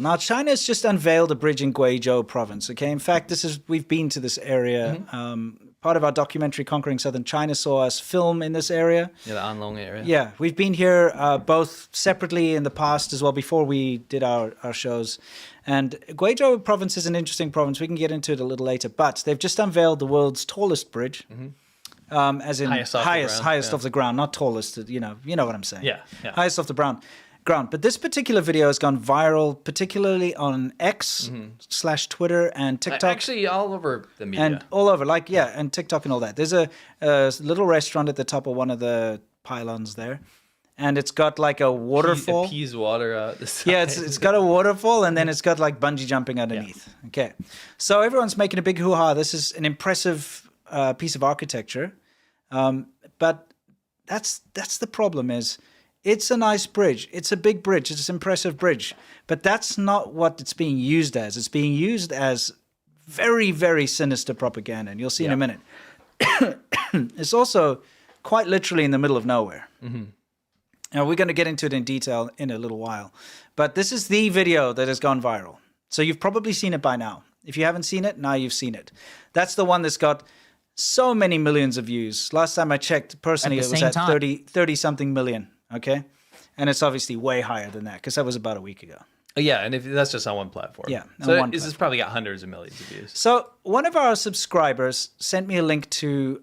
Now, China has just unveiled a bridge in Guizhou province. Okay, in fact, we've been to this area. Part of our documentary Conquering Southern China saw us film in this area. Yeah, the Anlong area. Yeah, we've been here both separately in the past as well before we did our shows. And Guizhou province is an interesting province. We can get into it a little later. But they've just unveiled the world's tallest bridge, as in highest off the ground, not tallest. You know what I'm saying. Yeah. Highest off the ground. But this particular video has gone viral, particularly on X / Twitter and TikTok. Actually, all over the media. And all over, and TikTok and all that. There's a little restaurant at the top of one of the pylons there. And it's got like a waterfall. It pees water out the side. Yeah, it's got a waterfall, and then it's got like bungee jumping underneath. Yeah. Okay. So everyone's making a big hoo-ha. This is an impressive piece of architecture. But that's the problem is... It's a nice bridge. It's a big bridge. It's an impressive bridge. But that's not what it's being used as. It's being used as very, very sinister propaganda. And you'll see in a minute. It's also quite literally in the middle of nowhere. Now, we're going to get into it in detail in a little while. But this is the video that has gone viral. So you've probably seen it by now. If you haven't seen it, now you've seen it. That's the one that's got so many millions of views. Last time I checked, personally, it was at 30-something million. Okay, and it's obviously way higher than that because that was about a week ago. Yeah, and if that's just on one platform. Yeah, so this has probably got hundreds of millions of views. So one of our subscribers sent me a link to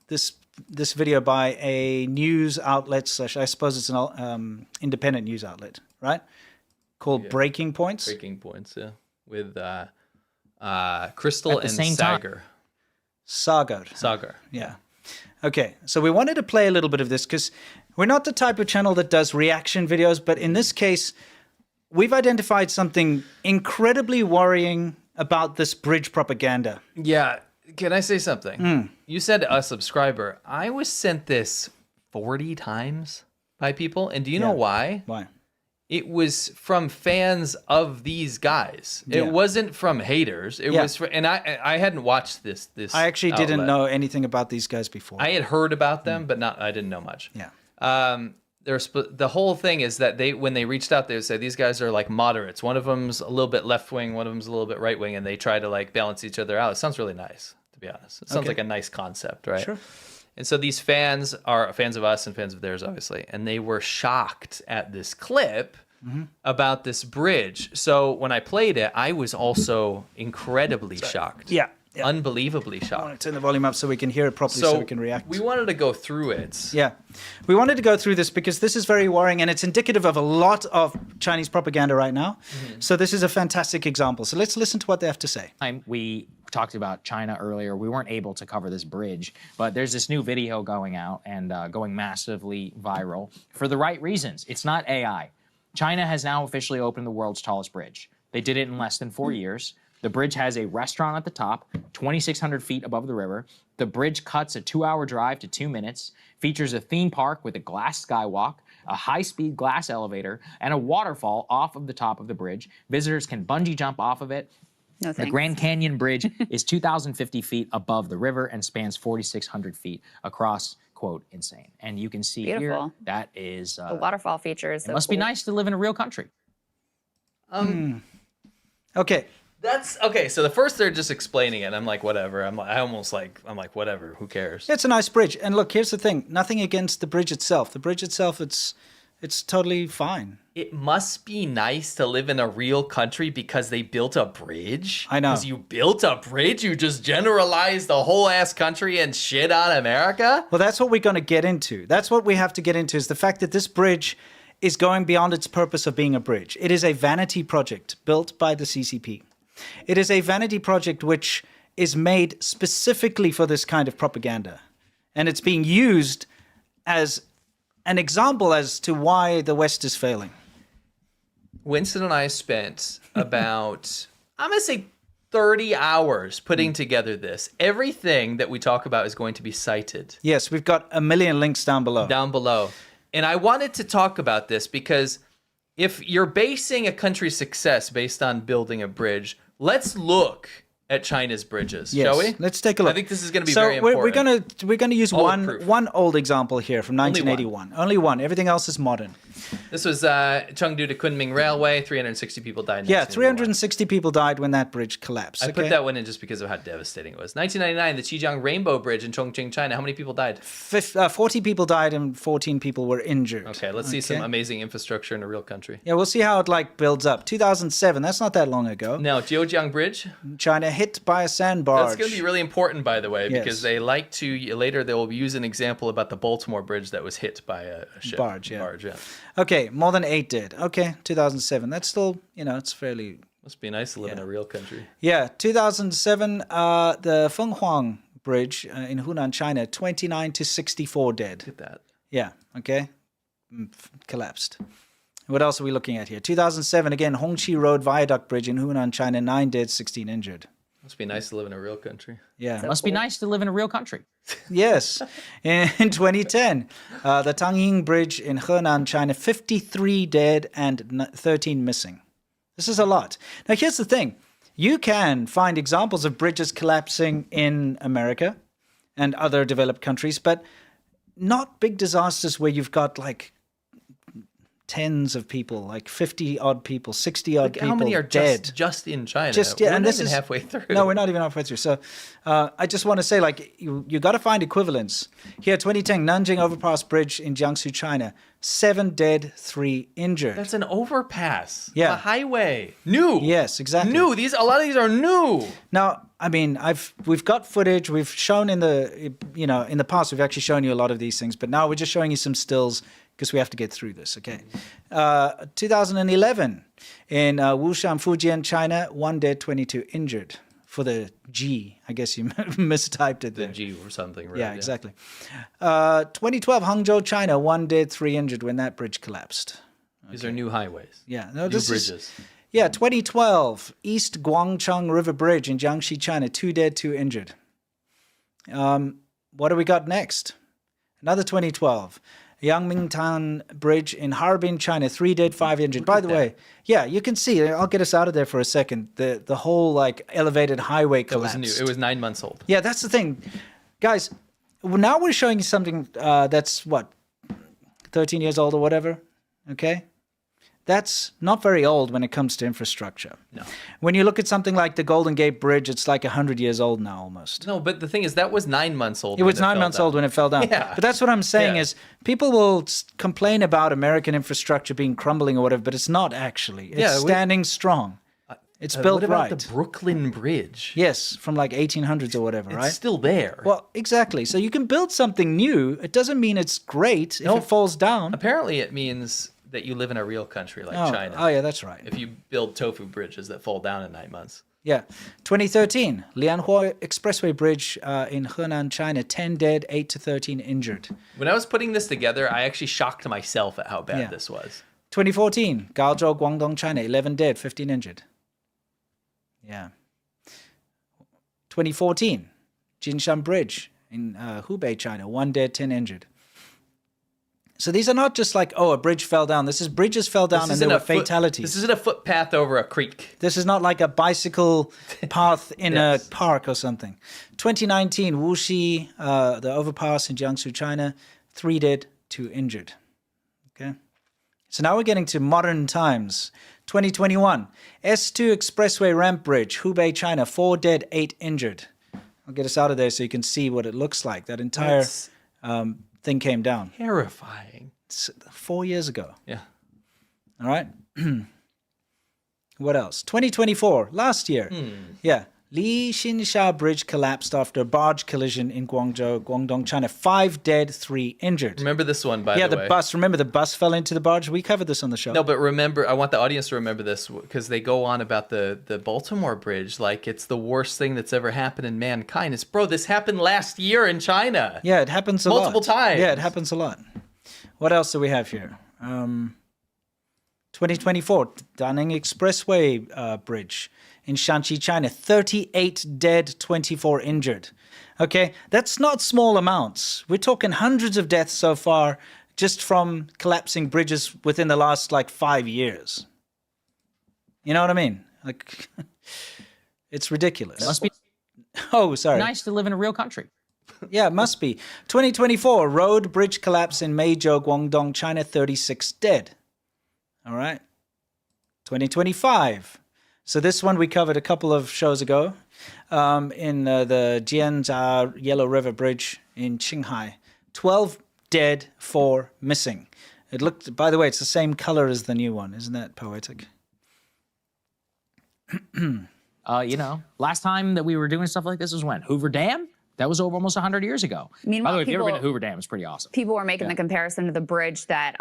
this video by a news outlet / I suppose it's an independent news outlet, right? Called Breaking Points. Breaking Points, yeah, with Crystal and Sagar. Sagar. Yeah. Okay, so we wanted to play a little bit of this because we're not the type of channel that does reaction videos, but in this case, we've identified something incredibly worrying about this bridge propaganda. Yeah, can I say something? You said a subscriber. I was sent this 40 times by people, and do you know why? Why? It was from fans of these guys. It wasn't from haters. It was and I hadn't watched this I actually didn't know anything about these guys before. I had heard about them, but I didn't know much. Yeah. The whole thing is that when they reached out, they would say these guys are like moderates. One of them's a little bit left wing, one of them's a little bit right wing, and they try to like balance each other out. It sounds really nice, to be honest. It sounds like a nice concept, right? Sure. And so these fans are fans of us and fans of theirs, obviously, and they were shocked at this clip about this bridge. So when I played it, I was also incredibly shocked. Yeah. Unbelievably shocked. I want to turn the volume up so we can hear it properly so we can react. We wanted to go through it. Yeah. We wanted to go through this because this is very worrying and it's indicative of a lot of Chinese propaganda right now. So this is a fantastic example. So let's listen to what they have to say. We talked about China earlier. We weren't able to cover this bridge, but there's this new video going out and going massively viral for the right reasons. It's not AI. China has now officially opened the world's tallest bridge. They did it in less than 4 years. The bridge has a restaurant at the top, 2,600 feet above the river. The bridge cuts a 2-hour drive to 2 minutes, features a theme park with a glass skywalk, a high-speed glass elevator, and a waterfall off of the top of the bridge. Visitors can bungee jump off of it. No, thanks. The Grand Canyon Bridge is 2,050 feet above the river and spans 4,600 feet across. Quote, insane. And you can see here, that is... the waterfall features. It must be nice to live in a real country. Okay. That's okay. So the first they're just explaining it. I'm like, whatever. I'm like, whatever. Who cares? It's a nice bridge. And look, here's the thing. Nothing against the bridge itself. The bridge itself, it's totally fine. It must be nice to live in a real country because they built a bridge. I know. Because you built a bridge, you just generalized the whole ass country and shit on America. Well, that's what we're going to get into. That's what we have to get into is the fact that this bridge is going beyond its purpose of being a bridge. It is a vanity project built by the CCP. It is a vanity project which is made specifically for this kind of propaganda. And it's being used as an example as to why the West is failing. Winston and I spent about, I'm going to say 30 hours putting together this. Everything that we talk about is going to be cited. Yes, we've got a million links down below. And I wanted to talk about this because if you're basing a country's success based on building a bridge, let's look at China's bridges, Yes. shall we? Let's take a look. I think this is going to be so very important. we're gonna use Bulletproof. one old example here from 1981. Only one. Everything else is modern. This was Chengdu to Kunming Railway. 360 people died. In Yeah, 1981. 360 people died when that bridge collapsed. I put that one in just because of how devastating it was. 1999, the Qijiang Rainbow Bridge in Chongqing, China. How many people died? 40 people died and 14 people were injured. Okay, let's see some amazing infrastructure in a real country. Yeah, we'll see how it like builds up. 2007. That's not that long ago. Now, Jiujiang Bridge. China hit by a sandbar. That's going to be really important, by the way, Yes. because they like to later they will use an example about the Baltimore Bridge that was hit by a ship. Barge, yeah. Barge, yeah. Okay, more than 8 did. Okay, 2007. That's still, it's fairly... Must be nice to live in a real country. Yeah, 2007, the Fenghuang Bridge in Hunan, China, 29 to 64 dead. Look at that. Yeah, okay. Collapsed. What else are we looking at here? 2007, again, Hongqi Road Viaduct Bridge in Hunan, China, 9 dead, 16 injured. Must be nice to live in a real country. Yeah. Must be nice to live in a real country. Yes. In 2010, the Tangying Bridge in Henan, China, 53 dead and 13 missing. This is a lot. Now, here's the thing. You can find examples of bridges collapsing in America and other developed countries, but not big disasters where you've got like tens of people, like 50-odd people, 60-odd people How many are dead. just in China? We're and not this even is halfway through. No, we're not even halfway through. So I just want to say, like, you got to find equivalents. Here, 2010, Nanjing Overpass Bridge in Jiangsu, China. 7 dead, 3 injured. That's an overpass. Yeah. A highway. New. Yes, exactly. New. A lot of these are new. Now, I mean, we've got footage. We've shown in the past, we've actually shown you a lot of these things, but now we're just showing you some stills because we have to get through this, okay? 2011, in Wuyishan, Fujian, China, 1 dead, 22 injured. For the G, I guess you mistyped it there. The G or something, right? Yeah, exactly. 2012, Hangzhou, China, 1 dead, 3 injured when that bridge collapsed. These are new highways. Yeah, no, New this bridges. Yeah, 2012, East Guangcheng River Bridge in Jiangxi, China, 2 dead, 2 injured. What do we got next? Another 2012, Yangmingtan Bridge in Harbin, China, 3 dead, 5 injured. By the way, yeah, you can see, I'll get us out of there for a second, the whole like elevated highway collapsed. It was new. It was 9 months old. Yeah, that's the thing. Guys, now we're showing you something that's, 13 years old or whatever, okay? That's not very old when it comes to infrastructure. No. When you look at something like the Golden Gate Bridge, it's like 100 years old now almost. No, but the thing is, that was 9 months old. It was 9 months old when it fell down. Yeah. But that's what I'm saying Yeah. is people will complain about American infrastructure being crumbling or whatever, but it's not actually. It's standing strong. It's built what about right. the Brooklyn Bridge? Yes, from like 1800s or whatever, It's right? still there. Well, exactly. So you can build something new. It doesn't mean it's great if it falls down. Apparently, it means that you live in a real country like China. Oh, yeah, that's right. If you build tofu bridges that fall down in 9 months. Yeah. 2013, Lianhua Expressway Bridge in Henan, China, 10 dead, 8 to 13 injured. When I was putting this together, I actually shocked myself at how bad this was. 2014, Gaozhou, Guangdong, China, 11 dead, 15 injured. Yeah. 2014, Jinshan Bridge in Hubei, China, 1 dead, 10 injured. So these are not just like, a bridge fell down. This is bridges fell down and there were fatalities. This isn't a footpath over a creek. This is not like a bicycle path in a park or something. 2019, Wuxi, the overpass in Jiangsu, China, 3 dead, 2 injured. Okay. So now we're getting to modern times. 2021, S2 Expressway Ramp Bridge, Hubei, China, 4 dead, 8 injured. I'll get us out of there so you can see what it looks like. That entire thing came down. Terrifying. It's 4 years ago. Yeah. All right. What else? 2024, last year. Yeah. Li Xinsha Bridge collapsed after a barge collision in Guangzhou, Guangdong, China. 5 dead, 3 injured. Remember this one, by the way. Yeah, the bus. Remember the bus fell into the barge? We covered this on the show. No, but remember, I want the audience to remember this because they go on about the Baltimore Bridge like it's the worst thing that's ever happened in mankind. It's, bro, this happened last year in China. Yeah, it happens a lot. Multiple times. Yeah, it happens a lot. What else do we have here? 2024, Tangying Expressway Bridge in Shanxi, China. 38 dead, 24 injured. Okay, that's not small amounts. We're talking hundreds of deaths so far just from collapsing bridges within the last, 5 years. You know what I mean? It's ridiculous. Must be Oh, sorry. nice to live in a real country. Yeah, it must be. 2024, road bridge collapse in Meizhou, Guangdong, China, 36 dead. All right. 2025. So this one we covered a couple of shows ago in the Jianzhou Yellow River Bridge in Qinghai. 12 dead, 4 missing. It looked, by the way, it's the same color as the new one. Isn't that poetic? Last time that we were doing stuff like this was when? Hoover Dam? That was over almost 100 years ago. Meanwhile, by the way, if you've ever been to people- Hoover Dam, it's pretty awesome. People were making the comparison to the bridge that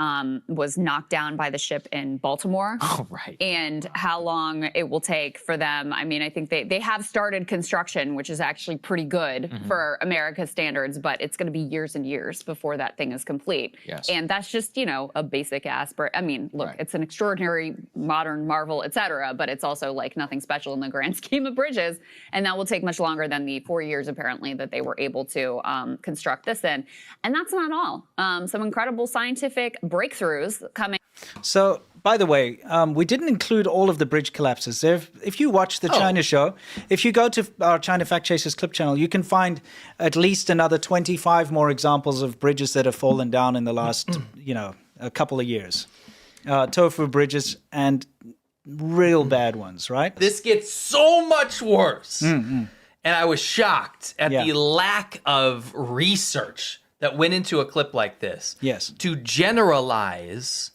was knocked down by the ship in Baltimore. Oh, right. And how long it will take for them. I mean, I think they have started construction, which is actually pretty good for America's standards, but it's going to be years and years before that thing is complete. Yes. And that's just, a basic I mean, look, Right. it's an extraordinary modern marvel, et cetera, but it's also like nothing special in the grand scheme of bridges. And that will take much longer than the 4 years, apparently, that they were able to construct this in. And that's not all. Some incredible scientific breakthroughs coming. So, by the way, we didn't include all of the bridge collapses. If you watch the China show, if you go to our China Fact Chasers clip channel, you can find at least another 25 more examples of bridges that have fallen down in the last, a couple of years. Tofu bridges and real bad ones, right? This gets so much worse. And I was shocked at the lack of research that went into a clip like this. Yes. To generalize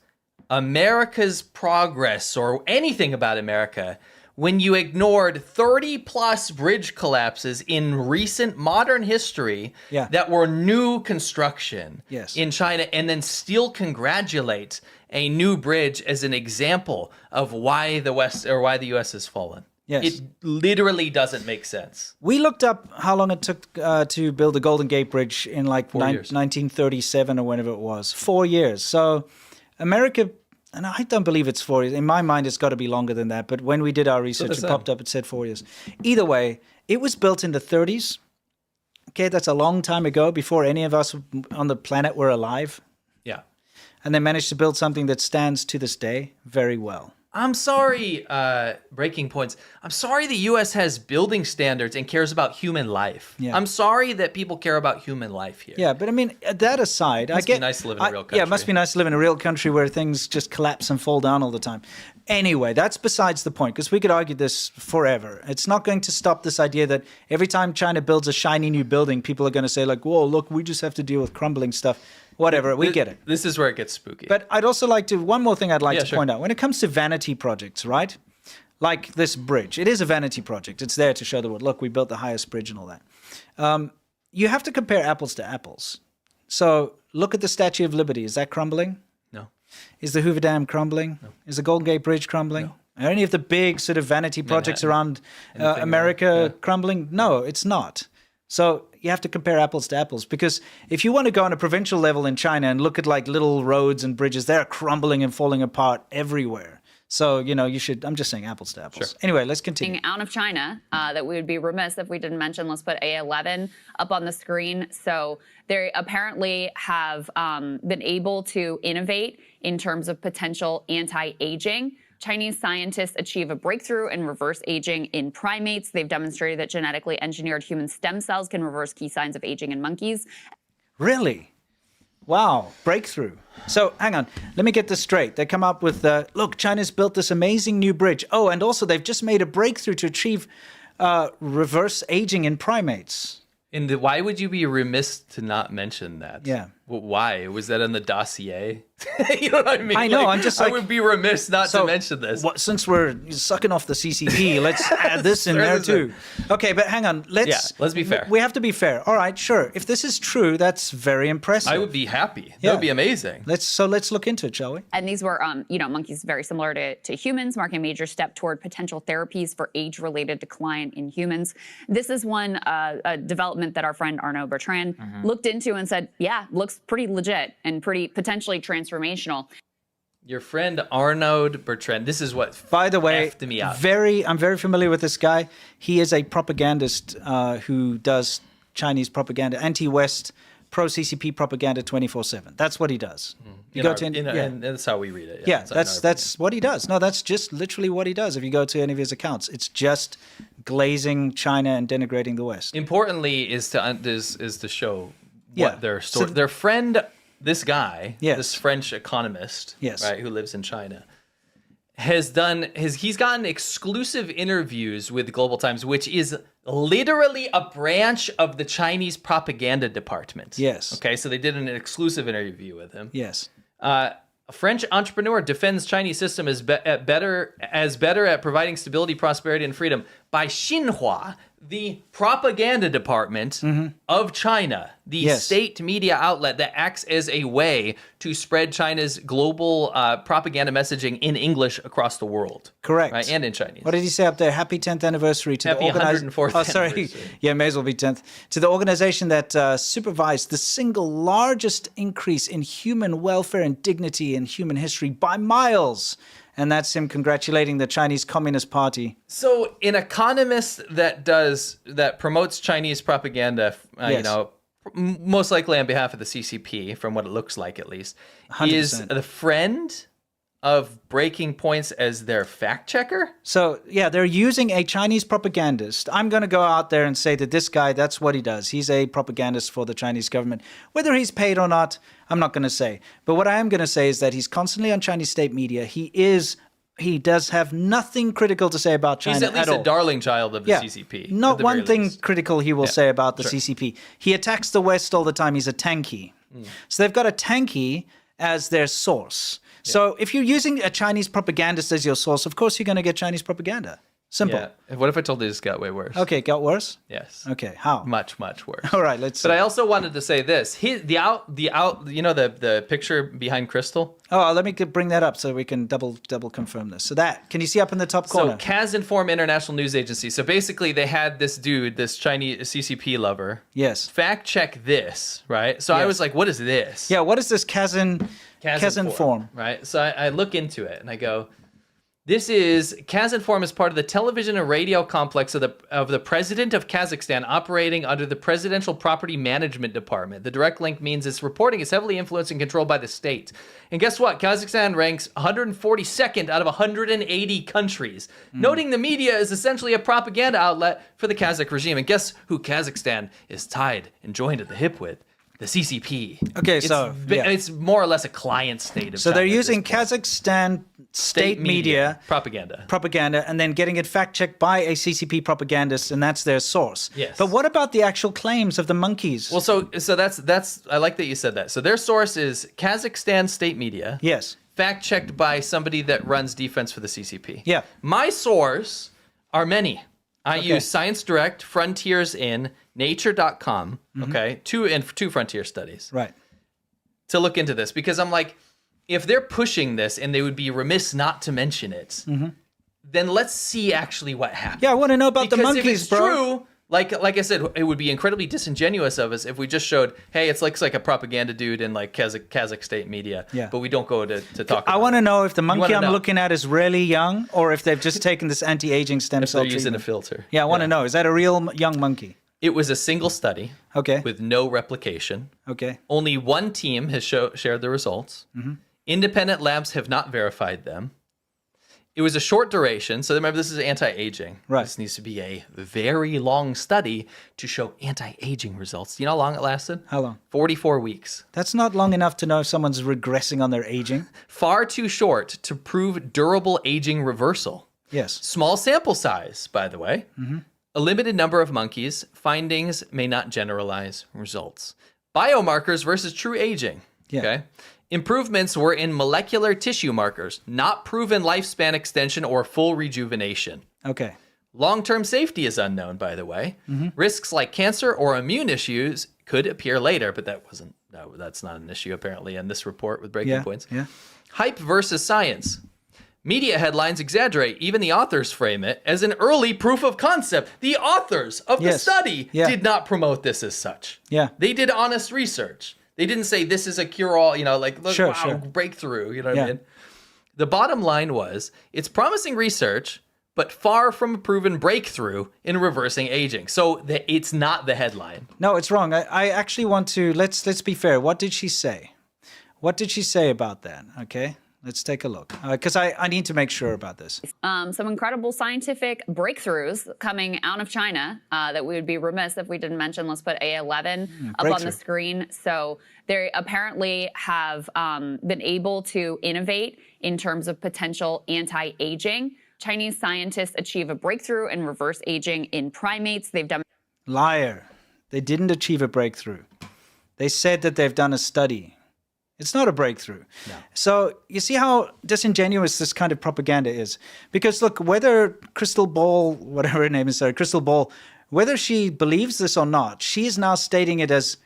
America's progress or anything about America when you ignored 30 plus bridge collapses in recent modern history that were new construction in China, and then still congratulate a new bridge as an example of why the US has fallen. Yes. It literally doesn't make sense. We looked up how long it took to build the Golden Gate Bridge in 1937 or whenever it was. 4 years. So America, and I don't believe it's 4 years. In my mind, it's got to be longer than that. But when we did our research, it popped up, it said 4 years. Either way, it was built in the 30s. Okay, that's a long time ago, before any of us on the planet were alive. Yeah. And they managed to build something that stands to this day very well. I'm sorry, breaking points. I'm sorry the U.S. has building standards and cares about human life. Yeah. I'm sorry that people care about human life here. Yeah, but I mean, that aside, Must be nice to live in a real country. Yeah, it must be nice to live in a real country where things just collapse and fall down all the time. Anyway, that's besides the point, because we could argue this forever. It's not going to stop this idea that every time China builds a shiny new building, people are going to say like, whoa, look, we just have to deal with crumbling stuff. Whatever, we get it. This is where it gets spooky. But I'd also like to, one more thing I'd like to point out. When it comes to vanity projects, right? Like this bridge, it is a vanity project. It's there to show the world, look, we built the highest bridge and all that. You have to compare apples to apples. So look at the Statue of Liberty. Is that crumbling? No. Is the Hoover Dam crumbling? No. Is the Golden Gate Bridge crumbling? No. Are any of the big sort of vanity projects around America crumbling? No, it's not. So you have to compare apples to apples, because if you want to go on a provincial level in China and look at like little roads and bridges, they're crumbling and falling apart everywhere. So, you should, I'm just saying apples to apples. Sure. Anyway, let's continue. Out of China that we would be remiss if we didn't mention, let's put A11 up on the screen. So they apparently have been able to innovate in terms of potential anti-aging. Chinese scientists achieve a breakthrough in reverse aging in primates. They've demonstrated that genetically engineered human stem cells can reverse key signs of aging in monkeys. Really? Wow, breakthrough. So hang on, let me get this straight. They come up with, look, China's built this amazing new bridge. Oh, and also they've just made a breakthrough to achieve reverse aging in primates. Why would you be remiss to not mention that? Yeah. Why? Was that in the dossier? You know what I mean? I know, I'm just like... I would be remiss not to mention this. Since we're sucking off the CCP, let's add this in there too. Okay, but hang on. Let's be fair. We have to be fair. All right, sure. If this is true, that's very impressive. I would be happy. That would be amazing. Let's look into it, shall we? And these were, monkeys very similar to humans, marking a major step toward potential therapies for age-related decline in humans. This is one a development that our friend Arnaud Bertrand looked into and said, yeah, looks pretty legit and pretty potentially transformational. Your friend Arnaud Bertrand, this is what by the way, effed me out. I'm very familiar with this guy. He is a propagandist who does Chinese propaganda, anti-West, pro-CCP propaganda 24/7. That's what he does. And that's how we read it. Yeah, that's what he does. No, that's just literally what he does. If you go to any of his accounts, it's just glazing China and denigrating the West. Importantly, is to show Yeah. what their story. Their friend, this guy, Yes. this French economist, Yes. right, who lives in China, he's gotten exclusive interviews with Global Times, which is literally a branch of the Chinese propaganda department. Yes. Okay, so they did an exclusive interview with him. Yes. A French entrepreneur defends Chinese system as better at providing stability, prosperity, and freedom by Xinhua, the propaganda department of China, the Yes. state media outlet that acts as a way to spread China's global propaganda messaging in English across the world. Correct. Right, and in Chinese. What did he say up there? Happy 10th anniversary to Happy the organization. 104th Oh, sorry. anniversary. Yeah, may as well be 10th. To the organization that supervised the single largest increase in human welfare and dignity in human history by miles. And that's him congratulating the Chinese Communist Party. So, an economist that promotes Chinese propaganda, Yes. most likely on behalf of the CCP, from what it looks like at least, 100%. is the friend of Breaking Points as their fact checker. So, yeah, they're using a Chinese propagandist. I'm going to go out there and say that this guy, that's what he does. He's a propagandist for the Chinese government. Whether he's paid or not, I'm not going to say. But what I am going to say is that he's constantly on Chinese state media. He does have nothing critical to say about China He's at least all. a darling child of the Yeah. CCP. at Not the one very thing least. critical he will say about the CCP. He attacks the West all the time. He's a tanky. So they've got a tanky as their source. So if you're using a Chinese propagandist as your source, of course you're going to get Chinese propaganda. Simple. Yeah. What if I told you this got way worse? Okay, it got worse? Yes. Okay, how? Much, much worse. All right, let's see. But I also wanted to say this: the picture behind Crystal. Oh, let me bring that up so we can double confirm this. So that, can you see up in the top corner? So Kazinform International News Agency. So basically, they had this dude, this Chinese CCP lover, Yes. fact check this, right? So I Yes. was like, what is this? Yeah, what is this Kazinform? Right. So I look into it and I go, Kazinform is part of the television and radio complex of the president of Kazakhstan, operating under the Presidential Property Management Department. The direct link means its reporting is heavily influenced and controlled by the state. And guess what? Kazakhstan ranks 142nd out of 180 countries, noting the media is essentially a propaganda outlet for the Kazakh regime. And guess who Kazakhstan is tied and joined at the hip with? The CCP. Okay, It's so, yeah. it's more or less a client state of So China they're at this using point. Kazakhstan state media propaganda. and then getting it fact checked by a CCP propagandist, and that's their source. Yes. But what about the actual claims of the monkeys? Well, so that's I like that you said that. So their source is Kazakhstan state media. Yes. Fact checked by somebody that runs defense for the CCP. Yeah. My source are many. I Okay. use Science Direct, Frontiers in, Nature.com, okay, two Frontier studies Right. to look into this, because I'm like, if they're pushing this and they would be remiss not to mention it, then let's see actually what happens. Yeah, I want to know about the Because monkeys, if it's bro. true, like I said, it would be incredibly disingenuous of us if we just showed, hey, it looks like a propaganda dude in like Kazakh state media, Yeah. but we don't go to talk about I want to it. know if the monkey wanna I'm know. looking at is really young or if they've just taken this anti-aging stem If cell they're using a treatment. filter. Yeah, I want to know. Is that a real young monkey? It was a single study Okay. with no replication. Okay. Only one team has shared the results. Independent labs have not verified them. It was a short duration. So remember, this is anti-aging. Right. This needs to be a very long study to show anti-aging results. Do you know how long it lasted? How long? 44 weeks. That's not long enough to know if someone's regressing on their aging. Far too short to prove durable aging reversal. Yes. Small sample size, by the way. A limited number of monkeys. Findings may not generalize results. Biomarkers versus true aging. Yeah. Okay. Improvements were in molecular tissue markers, not proven lifespan extension or full rejuvenation. Okay. Long-term safety is unknown, by the way. Risks like cancer or immune issues could appear later, but that's not an issue apparently in this report with breaking Yeah. points. Yeah. Hype versus science. Media headlines exaggerate. Even the authors frame it as an early proof of concept. The authors of the Yes. study Yeah. did not promote this as such. Yeah. They did honest research. They didn't say this is a cure-all, like, look, Sure, wow, sure. breakthrough, you know what Yeah. I mean? The bottom line was, it's promising research, but far from a proven breakthrough in reversing aging. So it's not the headline. No, it's wrong. I actually want to let's be fair. What did she say? What did she say about that? Okay. Let's take a look. Because I need to make sure about this. Some incredible scientific breakthroughs coming out of China that we would be remiss if we didn't mention. Let's put A11 up on the screen. So they apparently have been able to innovate in terms of potential anti-aging. Chinese scientists achieve a breakthrough in reverse aging in primates. They've done... Liar. They didn't achieve a breakthrough. They said that they've done a study. It's not a breakthrough. No. So you see how disingenuous this kind of propaganda is. Because look, whether Crystal Ball, whatever her name is, Crystal Ball, whether she believes this or not, she is now stating it as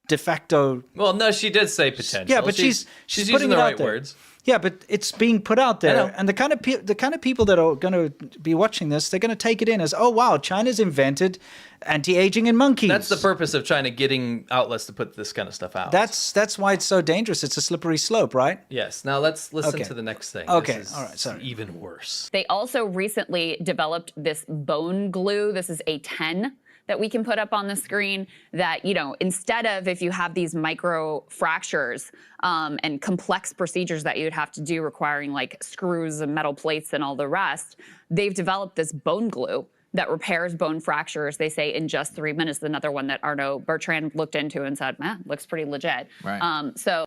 de facto. Well, no, she did say potential. Yeah, but she's using putting the it out right there. words. Yeah, but it's being put out I there, know. and the kind of people that are going to be watching this, they're going to take it in as, oh wow, China's invented anti-aging in monkeys. That's the purpose of China getting outlets to put this kind of stuff out. That's why it's so dangerous. It's a slippery slope, right? Yes. Now let's listen to the next thing. Okay. This is All right. Sorry. even worse. They also recently developed this bone glue. This is a 10 that we can put up on the screen that, you know, instead of if you have these micro fractures and complex procedures that you'd have to do requiring like screws and metal plates and all the rest, they've developed this bone glue that repairs bone fractures, they say, in just 3 minutes. Another one that Arnaud Bertrand looked into and said, man, looks pretty legit. Right. So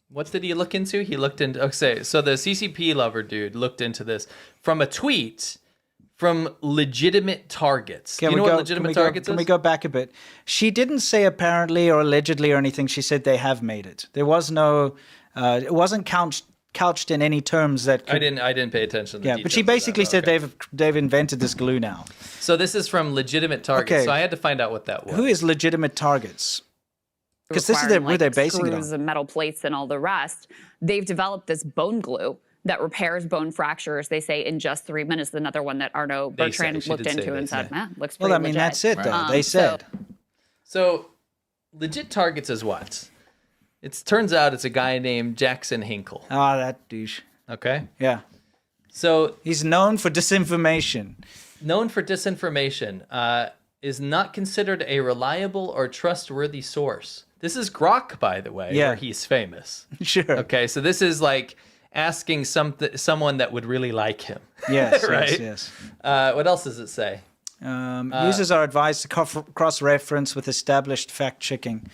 What did he look into? He looked into, okay, so the CCP lover dude looked into this from a tweet from legitimate targets. Do you know what legitimate targets is? Can we go back a bit? She didn't say apparently or allegedly or anything. She said they have made it. There was no, it wasn't couched in any terms that could, I didn't pay attention to the yeah, details but she of that. basically said Okay. they've invented this glue now. So this is from legitimate targets. Okay. So I had to find out what that was. Who is legitimate targets? Because this is requiring, where they're like, basing it screws on. and metal plates and all the rest. They've developed this bone glue that repairs bone fractures, they say, in just 3 minutes. Another one that Arnaud They Bertrand say, she looked did say into they and said, say. man, looks pretty Well, I mean, legit. that's it, though. Right. They said. So legit targets is what? It turns out it's a guy named Jackson Hinkle. Ah, that douche. Okay. Yeah. So He's known for disinformation. known for disinformation, is not considered a reliable or trustworthy source. This is Grok, by the way, Yeah. where he's famous. Sure. Okay, so this is like asking someone that would really like him. Yes, Right? yes. What else does it say? Users are advised to cross-reference with established fact-checking,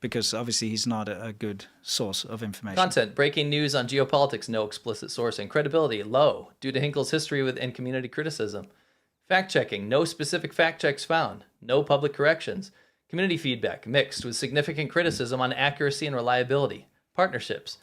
because obviously he's not a good source of information. Content, breaking news on geopolitics, no explicit sourcing. Credibility, low, due to Hinkle's history and community criticism. Fact-checking, no specific fact checks found. No public corrections. Community feedback, mixed, with significant criticism on accuracy and reliability. Partnerships,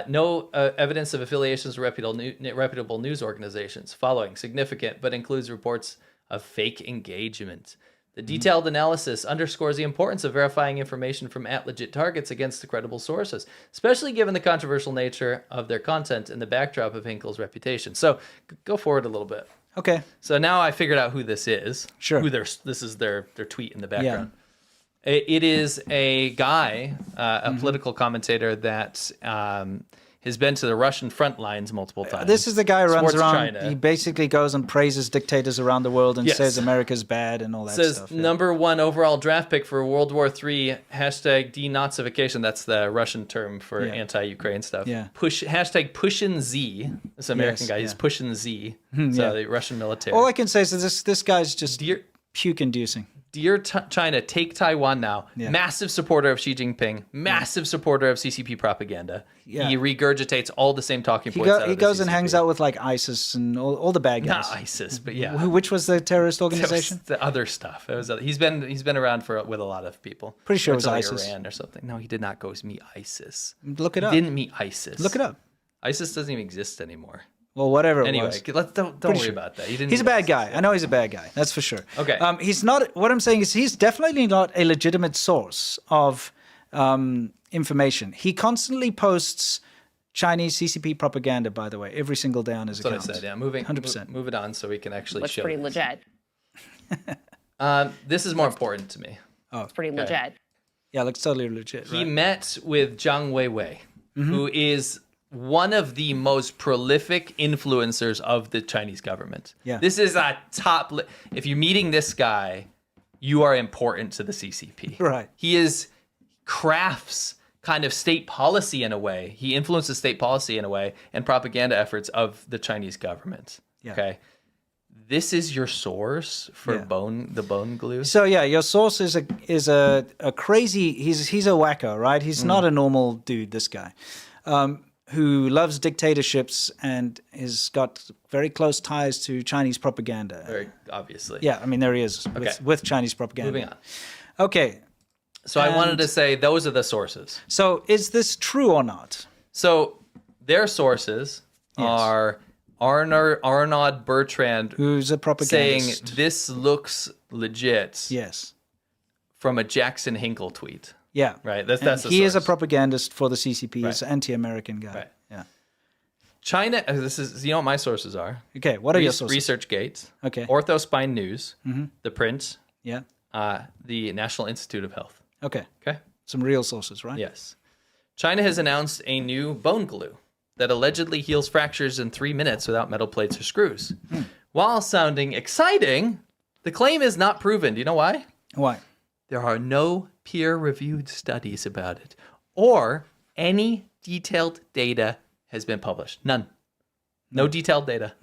no evidence of affiliations to reputable news organizations. Following, significant, but includes reports of fake engagement. The detailed analysis underscores the importance of verifying information from legit targets against the credible sources, especially given the controversial nature of their content and the backdrop of Hinkle's reputation. So go forward a little bit. Okay. So now I figured out who this is. Sure. This is their tweet in the background. It is a guy, a political commentator that has been to the Russian front lines multiple times. This is the guy who runs Supports around. China. He basically goes and praises dictators around the world and Yes. says America's bad and all that Says stuff. Yeah. number one overall draft pick for World War III, hashtag denazification. That's the Russian term for Yeah. anti-Ukraine stuff. Yeah. Hashtag pushing Z. This American Yes, guy, he's yeah. pushing Z. So yeah. the Russian military. All I can say is that this guy's just Dear, puke-inducing. dear China, take Taiwan now. Yeah. Massive supporter of Xi Jinping. Massive supporter of CCP propaganda. Yeah. He regurgitates all the same talking He, points. out he of the goes and CCP. hangs out with like ISIS and all the bad guys. Not ISIS, but yeah. Which was the terrorist That was organization? the other stuff. It was he's been around with a lot of people. Pretty sure it was Until ISIS. Iran or something. No, he did not go meet ISIS. Look it He up. didn't meet ISIS. Look it up. ISIS doesn't even exist anymore. Well, whatever it Anyway, was. don't Pretty worry sure. about that. He didn't He's a meet bad ISIS. guy. I know he's a bad guy. That's for sure. Okay. He's not. What I'm saying is he's definitely not a legitimate source of information. He constantly posts Chinese CCP propaganda, by the way, every single day on his That's what I account. said. Yeah, moving 100%. Move it on so we can actually looks show pretty this. legit. This is more important to me. It's pretty legit. Yeah, looks totally legit. He Right? met with Zhang Weiwei, who is one of the most prolific influencers of the Chinese government. Yeah. This is a top. If you're meeting this guy, you are important to the CCP. Right. He crafts kind of state policy in a way. He influences state policy in a way and propaganda efforts of the Chinese government. Yeah. Okay. This is your source for Yeah. the bone glue. So yeah, your source is a crazy. He's a wacko, right? He's not a normal dude. This guy, who loves dictatorships and has got very close ties to Chinese propaganda. Very obviously. Yeah, I mean there he is Okay. with Chinese propaganda. Moving on. Okay, So I wanted to say those are the sources. so is this true or not? So their sources are Arnaud Bertrand Who's a saying propagandist? this looks legit Yes. from a Jackson Hinkle tweet. Yeah. Right. That's And the he is a source. propagandist for the CCP. He's Right. an anti-American guy. Right. Yeah. China. This is what my sources are. Okay. What are your sources? ResearchGate. Okay. Orthospine News. The Print. Yeah. The National Institute of Health. Okay. Okay. Some real sources, right? Yes. China has announced a new bone glue that allegedly heals fractures in 3 minutes without metal plates or screws. While sounding exciting, the claim is not proven. Do you know why? Why? There are no peer-reviewed studies about it, or any detailed data has been published. None. No detailed data.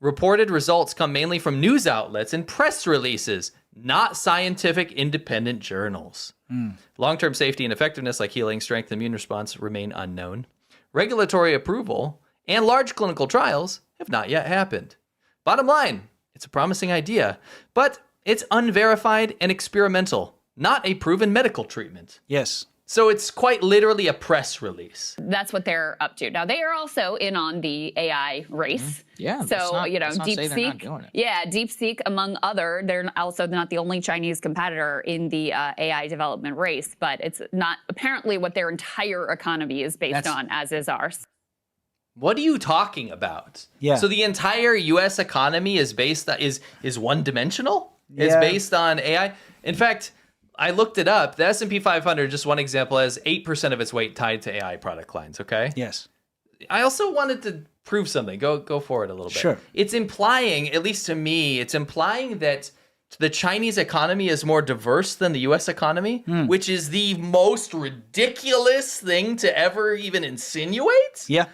Reported results come mainly from news outlets and press releases, not scientific independent journals. Long-term safety and effectiveness, like healing, strength, and immune response, remain unknown. Regulatory approval and large clinical trials have not yet happened. Bottom line, it's a promising idea, but it's unverified and experimental, not a proven medical treatment. Yes. So it's quite literally a press release. That's what they're up to. Now, they are also in on the AI race. Yeah, So, let's not- you know, let's not say they're not DeepSeek. doing it. Yeah, DeepSeek, among other. They're also not the only Chinese competitor in the AI development race, but it's not apparently what their entire economy is based on, as is ours. What are you talking about? Yeah. So the entire U.S. economy is based on, is one dimensional? It's Yeah. based on AI. In fact, I looked it up. The S&P 500, just one example, has 8% of its weight tied to AI product lines. Okay. Yes. I also wanted to prove something. Go for it a little bit. Sure. It's implying, at least to me, it's implying that the Chinese economy is more diverse than the U.S. economy, which is the most ridiculous thing to ever even insinuate. Yeah.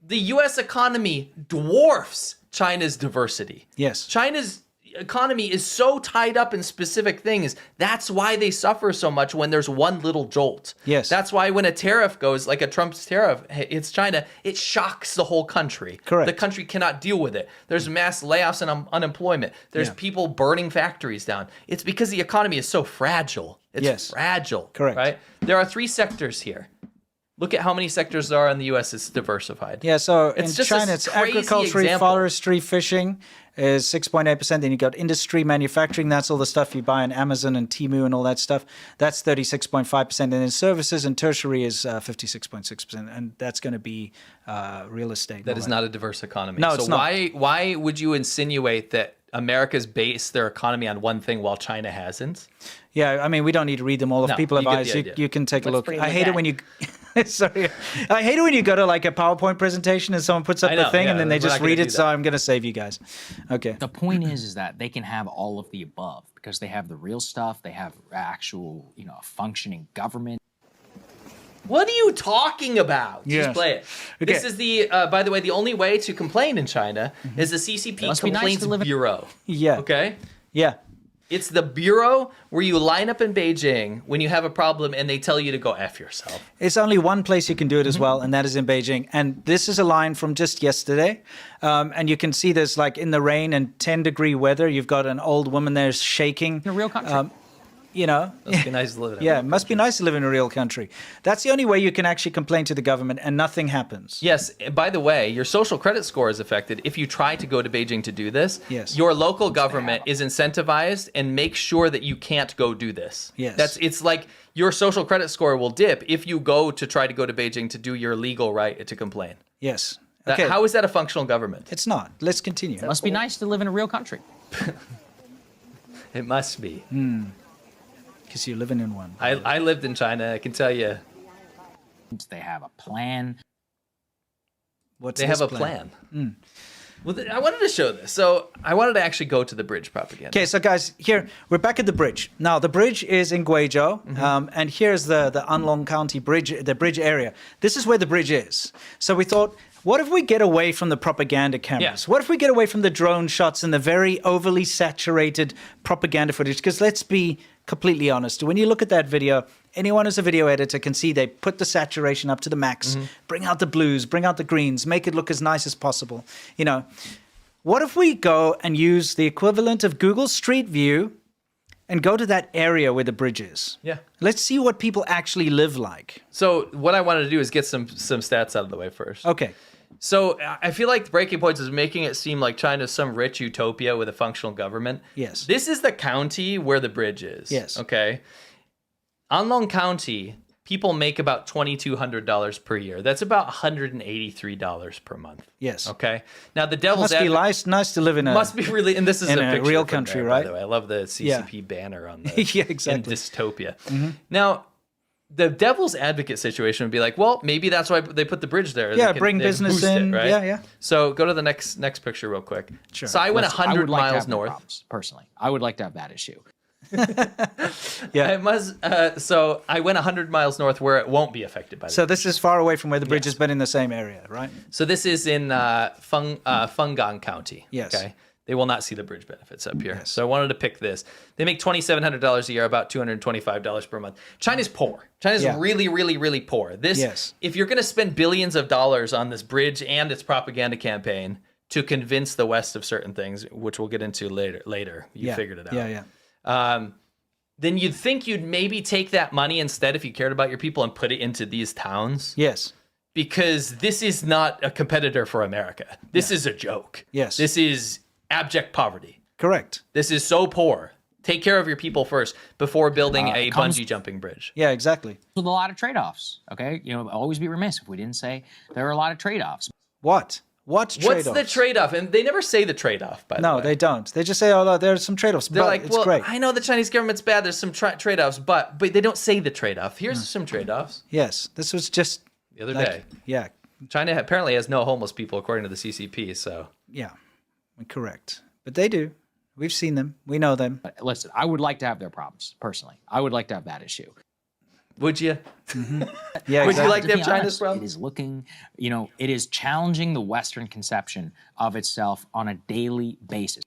The U.S. economy dwarfs China's diversity. Yes. China's economy is so tied up in specific things. That's why they suffer so much when there's one little jolt. Yes. That's why when a tariff goes, like a Trump's tariff hits China, it shocks the whole country. Correct. The country cannot deal with it. There's mass layoffs and unemployment. There's Yeah. people burning factories down. It's because the economy is so fragile. It's Yes. fragile. Correct. Right? There are 3 sectors here. Look at how many sectors there are in the U.S. It's diversified. Yeah, so It's in just a China, it's crazy agriculture, example. forestry, fishing is 6.8%. Then you got industry, manufacturing. That's all the stuff you buy on Amazon and Temu and all that stuff. That's 36.5%. And then services and tertiary is 56.6%. And that's going to be real estate. That is not a diverse economy. No, so it's not. why would you insinuate that America's based their economy on one thing while China hasn't? Yeah, I mean, we don't need to read them all. If No, people have you get eyes, the you, idea. you can take a Looks look. pretty I hate it when you... Sorry. I hate it when you go to like a PowerPoint presentation and someone puts up I the know, thing yeah, and then they we're just not gonna read do it. So that. I'm going to save you guys. Okay. The point is that they can have all of the above because they have the real stuff. They have actual, a functioning government. What are you talking about? Yes. Just play it. Okay. This is the, by the way, the only way to complain in China is the CCP must be nice Complaints to live in- Bureau. Yeah. Okay? Yeah. It's the bureau where you line up in Beijing when you have a problem and they tell you to go F yourself. It's only one place you can do it as well, and that is in Beijing. And this is a line from just yesterday. And you can see there's like in the rain and 10-degree weather, you've got an old woman there shaking. In a real country. Must be nice to live in. Yeah, it must be nice to live in a real country. That's the only way you can actually complain to the government and nothing happens. Yes. By the way, your social credit score is affected if you try to go to Beijing to do this. Yes. Your local government is incentivized and makes sure that you can't go do this. Yes. It's like your social credit score will dip if you go to try to go to Beijing to do your legal right to complain. Yes. Okay. How is that a functional government? It's not. Let's continue. It must be nice to live in a real country. It must be. Because you're living in one. I lived in China. I can tell you, They have a plan. What's they this have a plan. Well, I wanted to show this. So I wanted to actually go to the bridge propaganda. Okay, so guys, here we're back at the bridge. Now the bridge is in Guizhou, and here's the Anlong County bridge, the bridge area. This is where the bridge is. So we thought, what if we get away from the propaganda cameras? Yeah. What if we get away from the drone shots and the very overly saturated propaganda footage? Because let's be completely honest. When you look at that video, anyone who's a video editor can see they put the saturation up to the max, bring out the blues, bring out the greens, make it look as nice as possible. You know, what if we go and use the equivalent of Google Street View and go to that area where the bridge is? Yeah. Let's see what people actually live like. So what I wanted to do is get some stats out of the way first. Okay. So I feel like the breaking points is making it seem like China's some rich utopia with a functional government. Yes. This is the county where the bridge is. Yes. Okay. Anlong County, people make about $2,200 per year. That's about $183 per month. Yes. Okay. Now the devil's Must be nice to live in a... must be really, and this is in a a picture real from country, there, right? By the way, I love the CCP banner on the Yeah, exactly. in dystopia. Now, the devil's advocate situation would be like, well, maybe that's why they put the bridge there. Yeah, They bring they business boost it, in. right? Yeah, yeah. So go to the next picture real quick. Sure. So I went Listen, I 100 would like to miles have no north. problems, personally. I would like to have that issue. Yeah. I must. So I went 100 miles north where it won't be affected by. So this is far away from where the bridge is, but in the same area, right? So this is in Fenggang County. Yes. Okay. They will not see the bridge benefits up here. Yes. So I wanted to pick this. They make $2,700 a year, about $225 per month. China's poor. China's Yeah. really, really, really poor. This, Yes. if you're going to spend billions of dollars on this bridge and its propaganda campaign to convince the West of certain things, which we'll get into later, you Yeah. figured it out. Yeah, yeah. Then you'd think you'd maybe take that money instead if you cared about your people and put it into these towns. Yes. Because this is not a competitor for America. This is a joke. Yes. This is abject poverty. Correct. This is so poor. Take care of your people first before building a comes- bungee jumping bridge. Yeah, exactly. With a lot of trade-offs, okay? You know, always be remiss if we didn't say there are a lot of trade-offs. What? What trade-offs? What's the trade-off? And they never say the trade-off, by the No, way. they don't. They just say, oh, no, there's some trade-offs. They're but like, it's well, great. I know the Chinese government's bad. There's some trade-offs, but they don't say the trade-off. Here's some trade-offs. Yes, this was just... The other like, day. Yeah, China apparently has no homeless people, according to the CCP, so... yeah, correct. But they do. We've seen them. We know them. But listen, I would like to have their problems, personally. I would like to have that issue. Would you? Yeah, Would you exactly. like to have be China's honest, problem? It is looking, you know, it is challenging the Western conception of itself on a daily basis.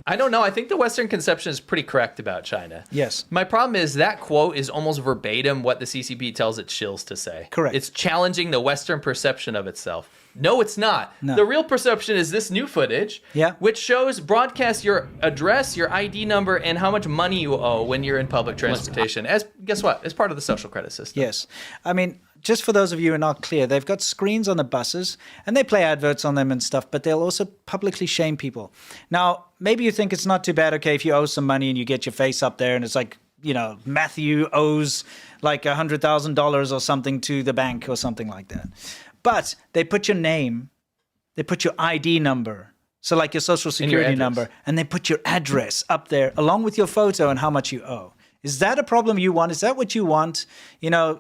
I don't know. I think the Western conception is pretty correct about China. Yes. My problem is that quote is almost verbatim what the CCP tells its shills to say. Correct. It's challenging the Western perception of itself. No, it's not. No. The real perception is this new footage, Yeah. which shows broadcast your address, your ID number, and how much money you owe when you're in public transportation. As guess what? As part of the social credit system. Yes. I mean, just for those of you who are not clear, they've got screens on the buses and they play adverts on them and stuff, but they'll also publicly shame people. Now, maybe you think it's not too bad, okay, if you owe some money and you get your face up there and it's like, you know, Matthew owes like $100,000 or something to the bank or something like that. But they put your name, they put your ID number, so like your social security address. number, and they put your address up there along with your photo and how much you owe. Is that a problem you want? Is that what you want? You know,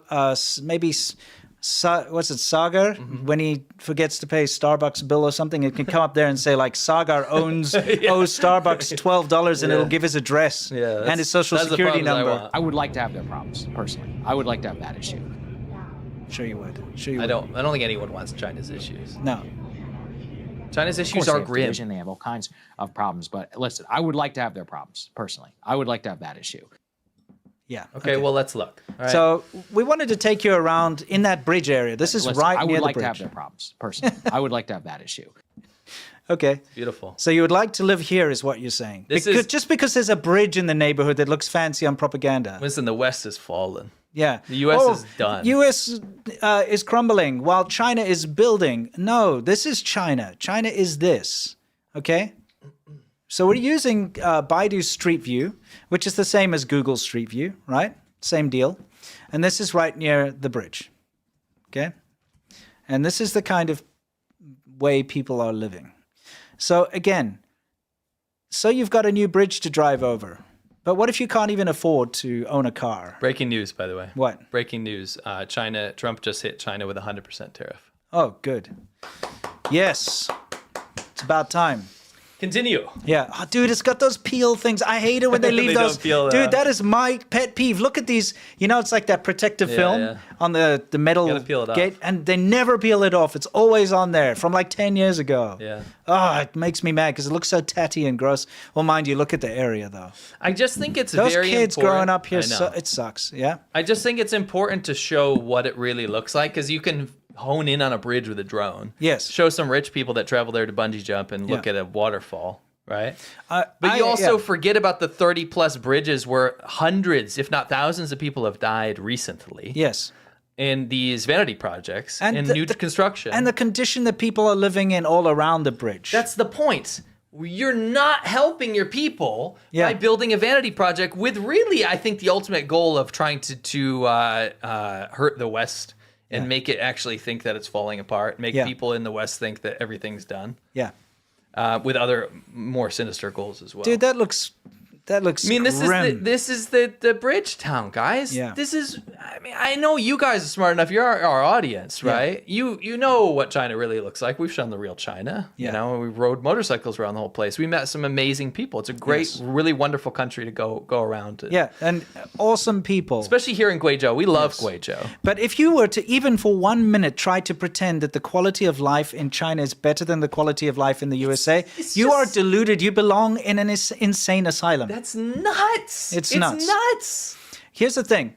maybe, what's it, Sagar? When he forgets to pay Starbucks bill or something, it can come up there and say like, Sagar owes Starbucks $12 and it'll give his address and his social that's the security problems I number. want. I would like to have their problems, personally. I would like to have that issue. Sure you would. Sure you I would. don't think anyone wants China's issues. No. China's Of issues course, they are have grim. division, they have all kinds of problems. But listen, I would like to have their problems, personally. I would like to have that issue. Yeah. Okay, well, let's look. All right. So we wanted to take you around in that bridge area. This is Listen, right I near would the like to have bridge. their problems, personally. I would like to have that issue. Okay. Beautiful. So you would like to live here, is what you're saying? This is- just because there's a bridge in the neighborhood that looks fancy on propaganda. Listen, the West has fallen. Yeah. The US is done. US is crumbling while China is building. No, this is China. China is this. Okay? So we're using Baidu Street View, which is the same as Google Street View, right? Same deal. And this is right near the bridge. Okay? And this is the kind of way people are living. So again, so you've got a new bridge to drive over. But what if you can't even afford to own a car? Breaking news, by the way. What? Breaking news. Trump just hit China with a 100% tariff. Oh, good. Yes. It's about time. Continue. Yeah. Oh, dude, it's got those peel things. I hate it when they leave They those. don't peel Dude, that. that is my pet peeve. Look at these. You know, it's like that protective film yeah. on the metal Gotta peel it off. gate. And they never peel it off. It's always on there from like 10 years ago. Yeah. Oh, it makes me mad because it looks so tatty and gross. Well, mind you, look at the area, though. I just think it's Those very kids important. growing up here, I know. it sucks. Yeah. I just think it's important to show what it really looks like because you can hone in on a bridge with a drone. Yes. Show some rich people that travel there to bungee jump and look Yeah. at a waterfall, right? But But you also forget about the 30 plus bridges where hundreds, if not thousands, of people have died recently Yes. in these vanity projects And and the- new construction. And the condition that people are living in all around the bridge. That's the point. You're not helping your people Yeah. by building a vanity project with really, I think, the ultimate goal of trying to hurt the West and make it actually think that it's falling apart, make Yeah. people in the West think that everything's done, yeah. with other more sinister goals as well. Dude, that looks I mean, this is the bridge town, guys. Yeah. This is. I mean, I know you guys are smart enough. You're our audience, right? You know what China really looks like. We've shown the real China. Yeah. You know, we rode motorcycles around the whole place. We met some amazing people. It's a great, Yes. really wonderful country to go around to. Yeah, and awesome people. Especially here in Guizhou. We love Guizhou. But if you were to even for 1 minute try to pretend that the quality of life in China is better than the quality of life in the USA, you are deluded. You belong in an insane asylum. That's nuts. It's nuts. nuts. Here's the thing.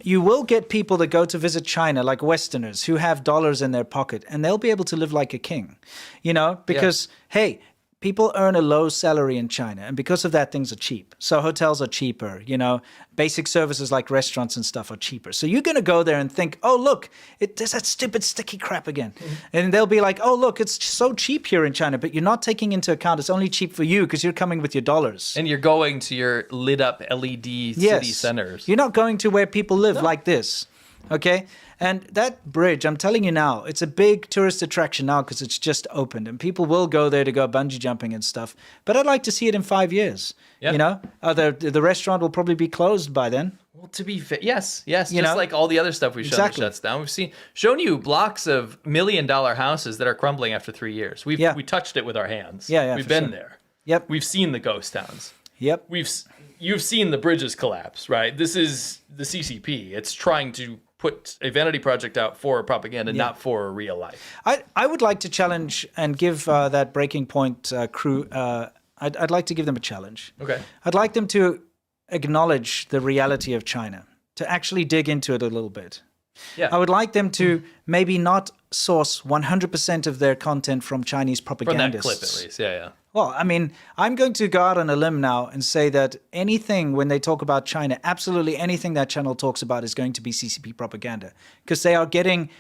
You will get people that go to visit China, like Westerners, who have dollars in their pocket, and they'll be able to live like a king, you know, because, hey, people earn a low salary in China, and because of that, things are cheap. So hotels are cheaper, you know, basic services like restaurants and stuff are cheaper. So you're going to go there and think, oh, look, there's that stupid sticky crap again. And they'll be like, oh, look, it's so cheap here in China, but you're not taking into account it's only cheap for you because you're coming with your dollars. And you're going to your lit up LED city centers. You're not going to where people live like this. Okay? And that bridge, I'm telling you now, it's a big tourist attraction now because it's just opened and people will go there to go bungee jumping and stuff. But I'd like to see it in 5 years. Yeah. You know, the restaurant will probably be closed by then. Well, to be fair, yes, just know? like all the other stuff we've shown that shuts down. We've shown you blocks of $1 million houses that are crumbling after 3 years. We touched it with our hands. Yeah, we've for been sure. there. Yep. We've seen the ghost towns. Yep. You've seen the bridges collapse, right? This is the CCP. It's trying to put a vanity project out for propaganda, not for real life. I would like to challenge and give that Breaking Point crew, I'd like to give them a challenge. Okay. I'd like them to acknowledge the reality of China, to actually dig into it a little bit. Yeah. I would like them to maybe not source 100% of their content from Chinese From propagandists. that clip, at least. Yeah. Well, I mean, I'm going to go out on a limb now and say that anything when they talk about China, absolutely anything that channel talks about is going to be CCP propaganda because they are getting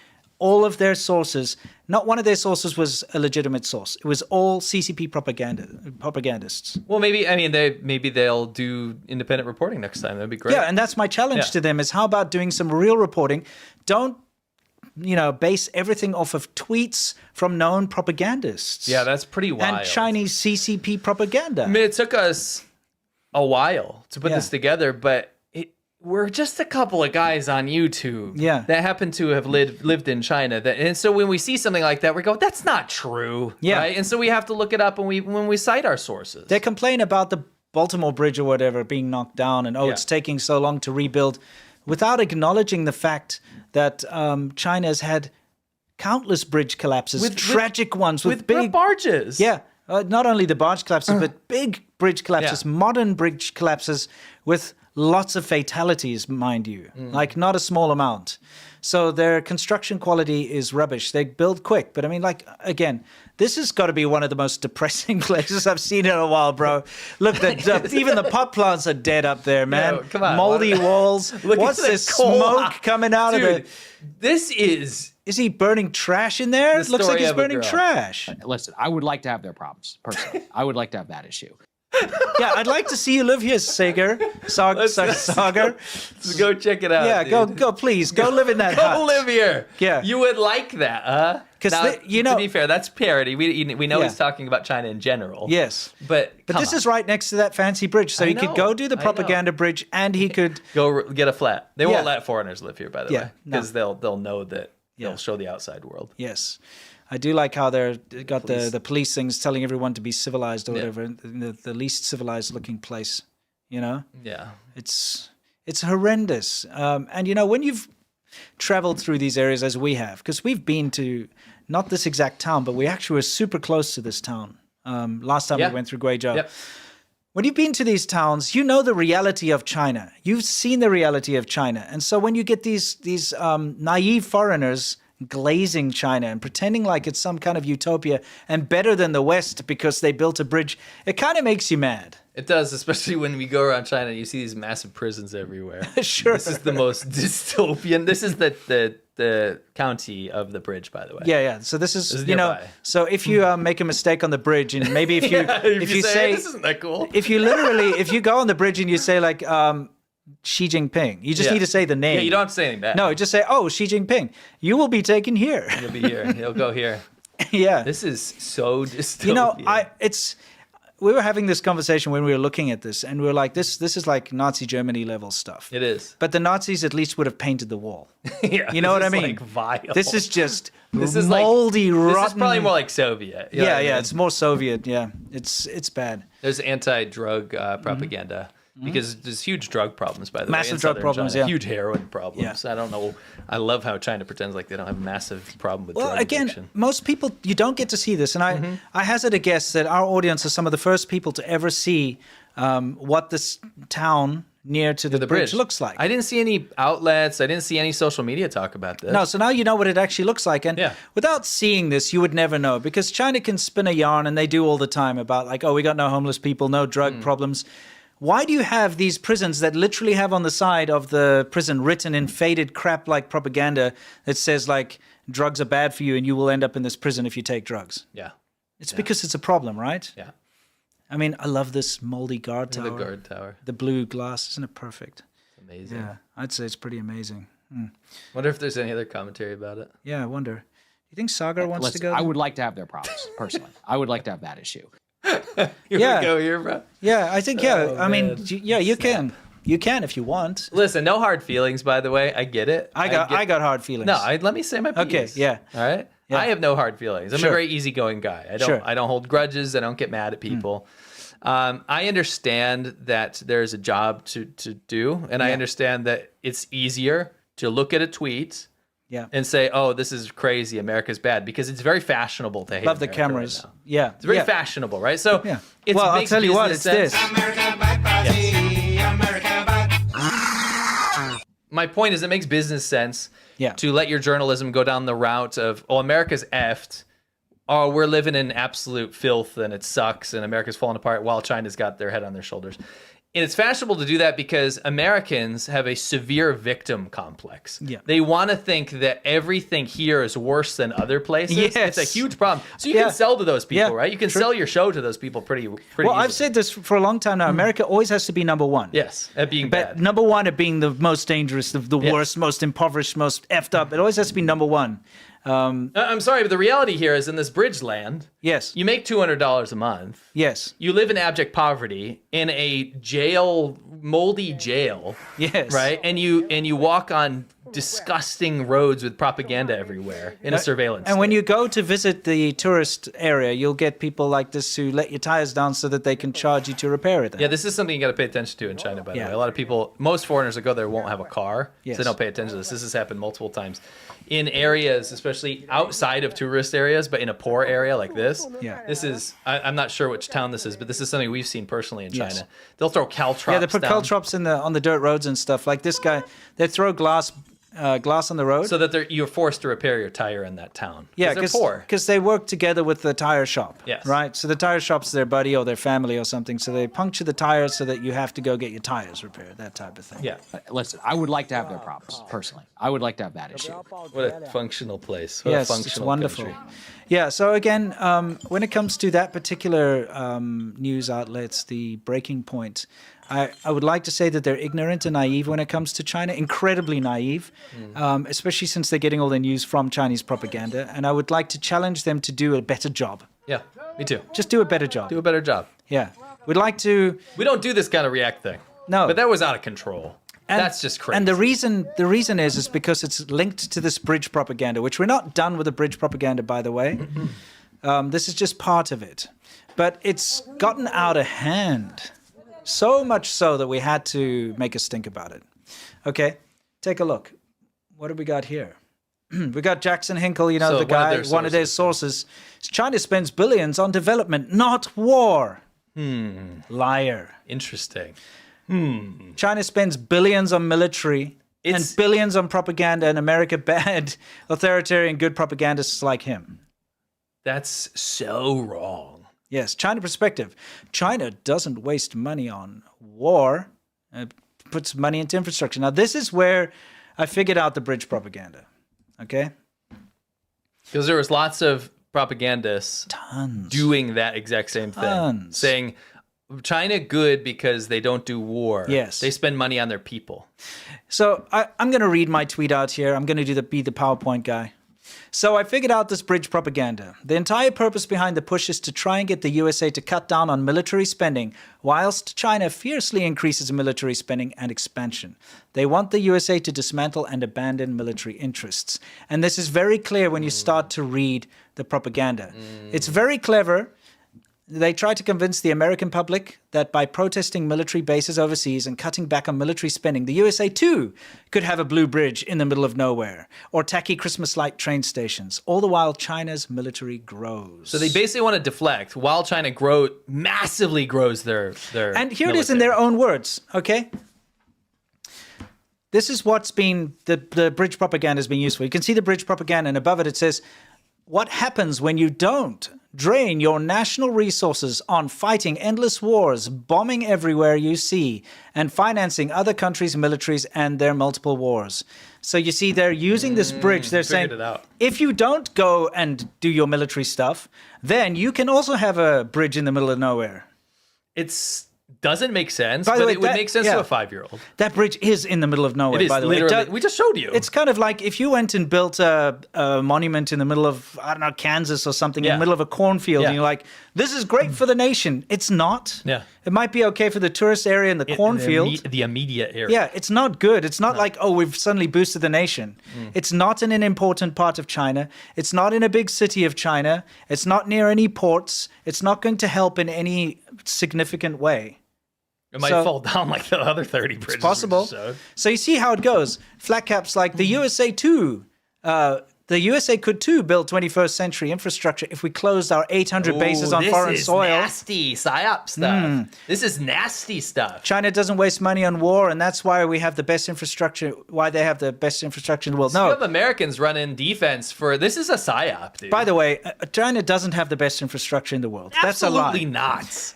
all of their sources. Not one of their sources was a legitimate source. It was all CCP propagandists. Well, maybe they'll do independent reporting next time. That'd be great. Yeah, and that's my challenge to them is how about doing some real reporting? Don't base everything off of tweets from known propagandists. Yeah, that's pretty wild. And Chinese CCP propaganda. I mean, it took us a while to put this together, but we're just a couple of guys on YouTube that happen to have lived in China. And so when we see something like that, we go, that's not true. Yeah. Right? And so we have to look it up when we cite our sources. They complain about the Baltimore Bridge or whatever being knocked down and, it's taking so long to rebuild without acknowledging the fact that China has had countless bridge collapses, tragic ones with big barges. Yeah. Not only the barge collapses, but big bridge collapses, modern bridge collapses with lots of fatalities, mind you, like not a small amount. So their construction quality is rubbish. They build quick. But I mean, like, again, this has got to be one of the most depressing places I've seen in a while, bro. Look, even the pot plants are dead up there, man. Yo, come on. Moldy walls. Look What's at the this coal. smoke coming out of it? This is... Is he burning trash in there? It looks like he's burning trash. Listen, I would like to have their problems, personally. I would like to have that issue. Yeah, I'd like to see you live here, Sagar. Sagar. Let's go check it out. Yeah, dude. go, please. Go live in that hut. Go live here. Yeah. You would like that, huh? Because, to be fair, that's parody. We know he's talking about China in general. Yes. But this is right next to that fancy bridge. So he could go do the propaganda bridge and he could... Go get a flat. They won't let foreigners live here, by the way. no. Because they'll know that they'll show the outside world. Yes. I do like how they got the police things telling everyone to be civilized or whatever, in the least civilized looking place, you know? Yeah. It's horrendous. And, you know, when you've traveled through these areas as we have, because we've been to not this exact town, but we actually were super close to this town last time we went through Guizhou. Yep. When you've been to these towns, you know the reality of China. You've seen the reality of China. And so when you get these naive foreigners glazing China and pretending like it's some kind of utopia and better than the West because they built a bridge, it kind of makes you mad. It does, especially when we go around China and you see these massive prisons everywhere. Sure. This is the most dystopian. This is the county of the bridge, by the way. Yeah. So this is you know. nearby. So if you make a mistake on the bridge, and maybe if you if you say say this isn't that cool. if you go on the bridge and you say like Xi Jinping, you just need to say the name. Yeah, you don't have to say anything bad. No, just say, oh, Xi Jinping. You will be taken here. He'll be here. He'll go here. Yeah. This is so dystopian. You know, we were having this conversation when we were looking at this, and we were like, this is like Nazi Germany level stuff. It is. But the Nazis at least would have painted the wall. Yeah, You know what I this is, mean? Like vile. This is just This is moldy, like, rotten. This is probably more like Soviet. You know what I mean? It's more Soviet. Yeah, it's bad. There's anti-drug propaganda because there's huge drug problems, by the way. Massive in drug southern problems, China. yeah. Huge heroin problems. Yeah. I don't know. I love how China pretends like they don't have a massive problem with Well, drug again, addiction. most people, you don't get to see this. And I hazard a guess that our audience are some of the first people to ever see what this town near to the bridge looks like. I didn't see any outlets. I didn't see any social media talk about this. No, so now you know what it actually looks like. And Yeah. without seeing this, you would never know, because China can spin a yarn, and they do all the time, about like, oh, we got no homeless people, no drug problems. Why do you have these prisons that literally have on the side of the prison written in faded crap-like propaganda that says like drugs are bad for you and you will end up in this prison if you take drugs? Yeah. It's because it's a problem, right? Yeah. I mean, I love this moldy guard tower. The guard tower. The blue glass, isn't it perfect? Amazing. Yeah, I'd say it's pretty amazing. Wonder if there's any other commentary about it. Yeah, I wonder. Do you think Sagar wants to go? I would like to have their props, personally. I would like to have that issue. You Yeah. wanna go here, bro? Yeah, I think, yeah. I mean, man. yeah, you can. You can if you want. Listen, no hard feelings, by the way. I get it. I got hard feelings. No, let me say my piece. Okay, yeah. All right. Yeah. I have no hard feelings. I'm Sure. a very easygoing guy. I don't hold grudges. I don't get mad at people. I understand that there's a job to do, and I understand that it's easier to look at a tweet Yeah. and say, "Oh, this is crazy. America's bad," because it's very fashionable to hate. Love the America right cameras. now. Yeah. It's very yeah. fashionable, right? So, Yeah. it's Well, I'll makes tell you what, it's business this. sense. My point is, it makes business sense Yeah. to let your journalism go down the route of, oh, America's effed. Oh, we're living in absolute filth and it sucks and America's falling apart while China's got their head on their shoulders. And it's fashionable to do that because Americans have a severe victim complex. Yeah. They want to think that everything here is worse than other places. Yes. It's a huge problem. So you Yeah. can sell to those people, Yeah. right? You can True. sell your show to those people pretty Well, easily. I've said this for a long time now. America always has to be number one. Yes, at being But bad. number one at being the most dangerous, the Yes. worst, most impoverished, most effed up. It always has to be number one. I'm sorry, but the reality here is in this bridge land, Yes. you make $200 a month. Yes. You live in abject poverty in a jail, moldy jail, Yes. right? And you walk on disgusting roads with propaganda everywhere in a surveillance. And when state. you go to visit the tourist area, you'll get people like this who let your tires down so that they can charge you to repair it. Yeah, this is something you got to pay attention to in China, by the Yeah. way. A lot of people, most foreigners that go there won't have a car, Yes. so they don't pay attention to this. This has happened multiple times. In areas, especially outside of tourist areas, but in a poor area like this, Yeah. this is, I'm not sure which town this is, but this is something we've seen personally in Yes. China. They'll throw caltrops Yeah, they put down caltrops on the dirt roads and stuff. Like this guy, they throw glass on the road. so that you're forced to repair your tire in that town. Yeah, they're poor. because they work together with the tire shop. Yes. Right? So the tire shop's their buddy or their family or something. So they puncture the tires so that you have to go get your tires repaired, that type of thing. Yeah, Listen, I would like to have their props, personally. I would like to have that issue. what a functional place. What a Yes, functional it's wonderful. country. Yeah, so again, when it comes to that particular news outlets, the breaking point, I would like to say that they're ignorant and naive when it comes to China, incredibly naive, especially since they're getting all their news from Chinese propaganda. And I would like to challenge them to do a better job. Yeah, me too. Just do a better job. Do a better job. Yeah. We'd like to... We don't do this kind of react thing. No. But that was out of control. That's just crazy. And the reason is because it's linked to this bridge propaganda, which we're not done with the bridge propaganda, by the way. This is just part of it. But it's gotten out of hand. So much so that we had to make a stink about it. Okay, take a look. What have we got here? We got Jackson Hinkle, you know, So the guy, one of their sources. China spends billions on development, not war. Liar. Interesting. China spends billions on military and billions on propaganda, and America bad authoritarian good propagandists like him. That's so wrong. Yes, China perspective. China doesn't waste money on war. It puts money into infrastructure. Now, this is where I figured out the bridge propaganda. Okay? Because there was lots of propagandists Tons. doing that exact same thing. Tons. Saying China good because they don't do war. Yes. They spend money on their people. So I'm going to read my tweet out here. I'm going to be the PowerPoint guy. So I figured out this bridge propaganda. The entire purpose behind the push is to try and get the USA to cut down on military spending, whilst China fiercely increases military spending and expansion. They want the USA to dismantle and abandon military interests. And this is very clear when you start to read the propaganda. It's very clever. They try to convince the American public that by protesting military bases overseas and cutting back on military spending, the USA too could have a blue bridge in the middle of nowhere or tacky Christmas light train stations, all the while China's military grows. So they basically want to deflect while China massively grows their And here military. it is in their own words, okay? This is what's been, the bridge propaganda has been useful. You can see the bridge propaganda, and above it says, what happens when you don't drain your national resources on fighting endless wars, bombing everywhere you see, and financing other countries' militaries and their multiple wars? So you see, they're using this bridge. They're saying, it out. if you don't go and do your military stuff, then you can also have a bridge in the middle of nowhere. Doesn't make sense, By the but way, it would that- make sense yeah. to a 5-year-old. That bridge is in the middle of nowhere, It is by the way. literally. We just showed you. It's kind of like if you went and built a monument in the middle of, I don't know, Kansas or something, in Yeah. the middle of a cornfield, Yeah. and you're like, this is great for the nation. It's not. Yeah. It might be okay for the tourist area in the cornfield. The immediate area. Yeah, it's not good. It's not like, oh, we've suddenly boosted the nation. It's not in an important part of China. It's not in a big city of China. It's not near any ports. It's not going to help in any significant way. It might So- fall down like the other 30 bridges. It's possible. we just showed. So you see how it goes. Flat caps like the USA too. The USA could too build 21st century infrastructure if we closed our 800 bases on foreign soil. Nasty psyop stuff. This is nasty stuff. China doesn't waste money on war, and that's why we have the best infrastructure. Why they have the best infrastructure in the world? You No. have Americans running defense for this is a psyop, dude. By the way, China doesn't have the best infrastructure in the world. That's a lie. Absolutely not.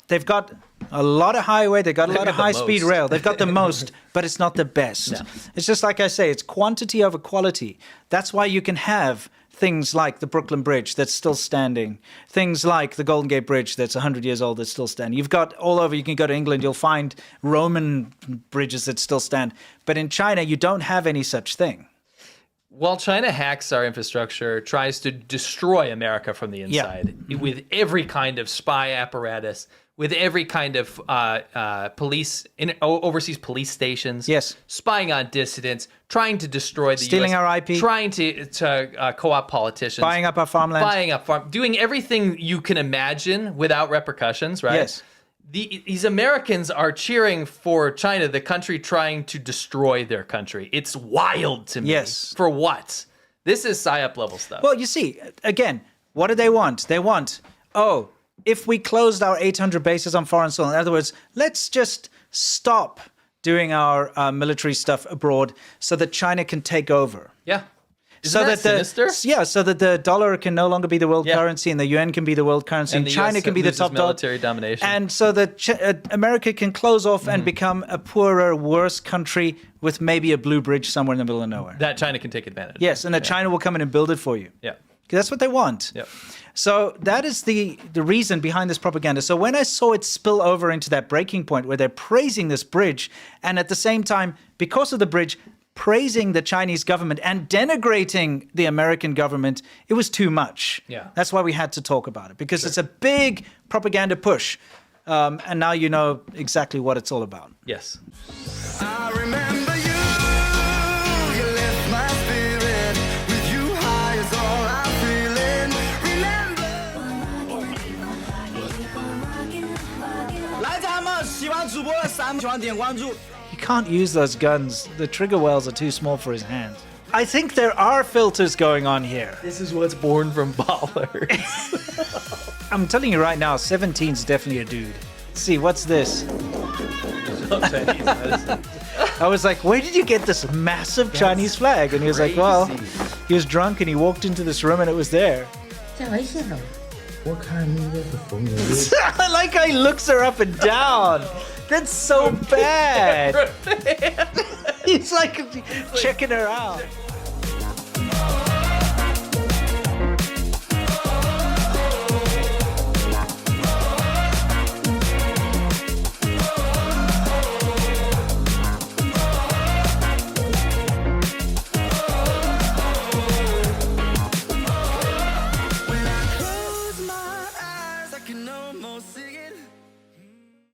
They've got a lot of highway. They've got a lot got of the high-speed most. rail. They've got the most, but it's not the best. No. It's just like I say, it's quantity over quality. That's why you can have things like the Brooklyn Bridge that's still standing, things like the Golden Gate Bridge that's 100 years old that's still standing. You've got all over, you can go to England, you'll find Roman bridges that still stand. But in China, you don't have any such thing. While China hacks our infrastructure, tries to destroy America from the inside with every kind of spy apparatus, with every kind of overseas police stations, Yes. spying on dissidents, trying to destroy the Stealing US, our IP. trying to co-opt politicians, Buying up our farmland. doing everything you can imagine without repercussions, right? Yes. These Americans are cheering for China, the country trying to destroy their country. It's wild to me. Yes. For what? This is PSYOP level stuff. Well, you see, again, what do they want? They want, if we closed our 800 bases on foreign soil, in other words, let's just stop doing our military stuff abroad so that China can take over. Yeah. Isn't that sinister? So that the dollar can no longer be the world Yeah. currency and the yuan can be the world currency and the China US can be the loses top dog. military domination. And so that America can close off and become a poorer, worse country with maybe a blue bridge somewhere in the middle of nowhere. That China can take advantage of. Yes, and that China will come in and build it for you. Yeah. 'Cause that's what they want. Yep. So that is the reason behind this propaganda. So when I saw it spill over into that breaking point where they're praising this bridge, and at the same time, because of the bridge, praising the Chinese government and denigrating the American government, it was too much. Yeah. That's why we had to talk about it, because it's a big propaganda push. And now you know exactly what it's all about. Yes. I remember you. You lift my spirit. With you high is all I'm feeling. Remember. 来咱们喜欢主播的咱们喜欢点关注。 You can't use those guns. The trigger wells are too small for his hand. I think there are filters going on here. This is what's born from ballers. I'm telling you right now, 17's definitely a dude. Let's see, what's this? I was like, where did you get this massive Chinese flag? And he was like, well, he was drunk and he walked into this room and it was there. 在危险了。我看应该是冯友。 I like how he looks her up and down. That's so bad. He's like checking her out.